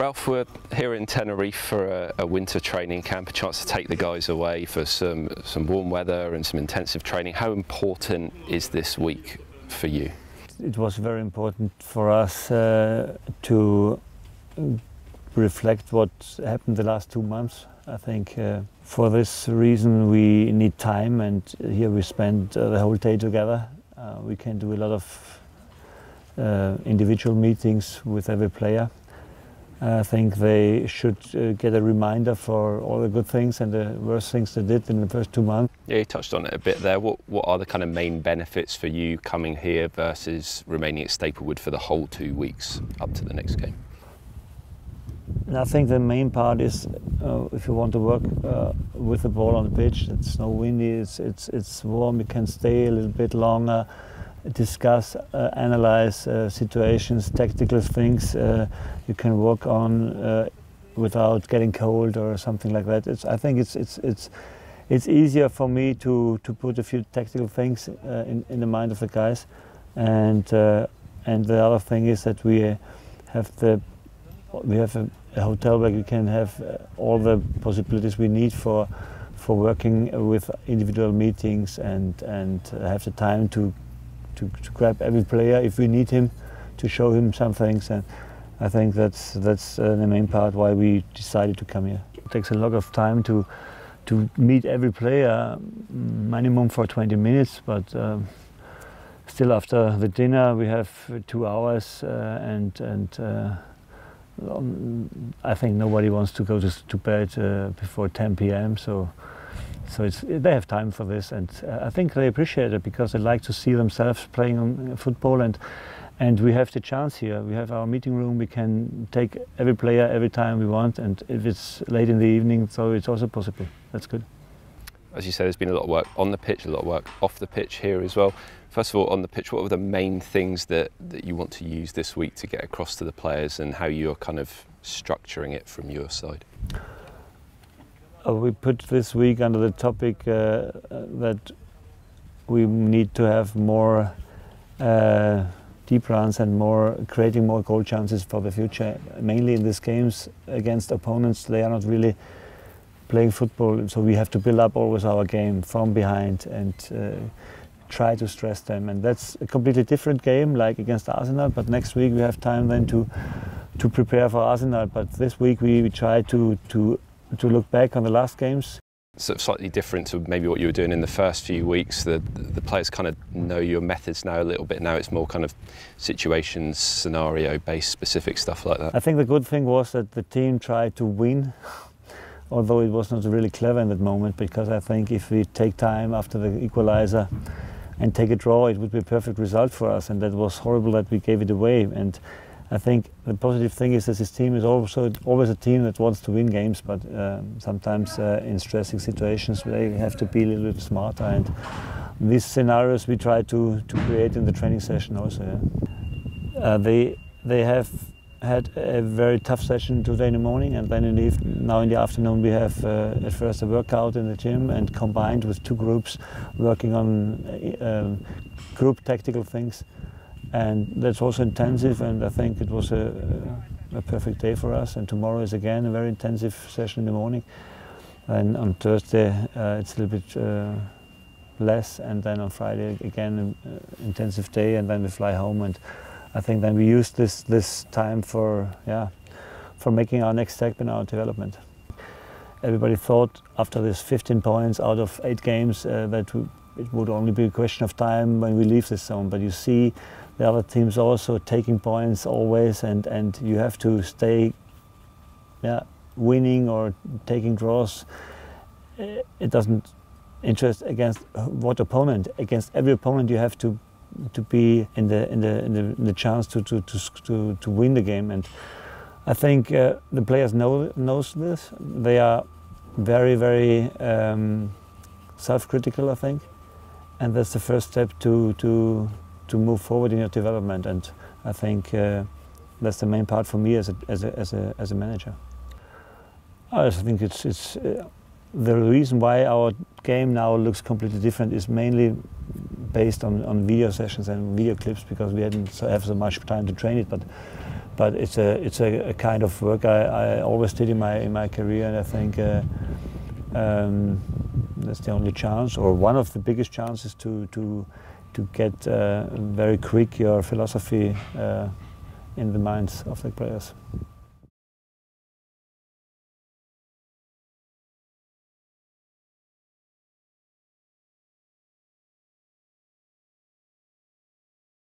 Ralph, we're here in Tenerife for a winter training camp, a chance to take the guys away for some warm weather and some intensive training. How important is this week for you? It was very important for us to reflect what happened the last 2 months. I think for this reason we need time, and here we spend the whole day together. We can do a lot of individual meetings with every player. I think they should get a reminder for all the good things and the worst things they did in the first 2 months. Yeah, you touched on it a bit there. What are the kind of main benefits for you coming here versus remaining at Staplewood for the whole 2 weeks up to the next game? And I think the main part is if you want to work with the ball on the pitch, it's no windy, it's warm, you can stay a little bit longer, discuss, analyze situations, tactical things you can work on without getting cold or something like that. I think it's easier for me to put a few tactical things in the mind of the guys, and the other thing is that we have a hotel where you can have all the possibilities we need for working with individual meetings and have the time to grab every player if we need him, to show him some things. And I think that's the main part why we decided to come here. It takes a lot of time to meet every player, minimum for 20 minutes, but still after the dinner we have 2 hours I think nobody wants to go to bed before 10 p.m. So they have time for this, and I think they appreciate it because they like to see themselves playing on football, and we have the chance here. We have our meeting room. We can take every player every time we want, and if it's late in the evening, so it's also possible. That's good. As you said, there's been a lot of work on the pitch, a lot of work off the pitch here as well. First of all, on the pitch, what were the main things that you want to use this week to get across to the players, and how you're kind of structuring it from your side? We put this week under the topic that we need to have more deep runs and creating more goal chances for the future. Mainly in these games against opponents, they are not really playing football, so we have to build up always our game from behind and try to stress them. And that's a completely different game, like against Arsenal. But next week we have time then to prepare for Arsenal. But this week we try to look back on the last games. So slightly different to maybe what you were doing in the first few weeks. The players kind of know your methods now a little bit. Now it's more kind of situations, scenario-based, specific stuff like that. I think the good thing was that the team tried to win, although it was not really clever in that moment, because I think if we take time after the equalizer and take a draw, it would be a perfect result for us, and that was horrible that we gave it away. And I think the positive thing is that this team is also always a team that wants to win games, but sometimes in stressing situations they have to be a little bit smarter, and these scenarios we try to create in the training session also. Yeah. They have had a very tough session today in the morning, and then now in the afternoon we have at first a workout in the gym, and combined with 2 groups working on group tactical things. And that's also intensive, and I think it was a perfect day for us. And tomorrow is again a very intensive session in the morning. And on Thursday it's a little bit less, and then on Friday again an intensive day, and then we fly home. And I think then we use this time for making our next step in our development. Everybody thought after this 15 points out of 8 games that it would only be a question of time when we leave this zone, but you see the other teams also taking points always, and you have to stay winning or taking draws. It doesn't interest against what opponent. Against every opponent you have to be in the chance to win the game, and I think the players knows this. They are very, very self-critical, I think, and that's the first step to move forward in your development. And I think that's the main part for me as a manager. I think it's the reason why our game now looks completely different is mainly based on video sessions and video clips, because we didn't have so much time to train it. But But it's a kind of work I always did in my career, and I think that's the only chance, or one of the biggest chances, to get very quick your philosophy in the minds of the players.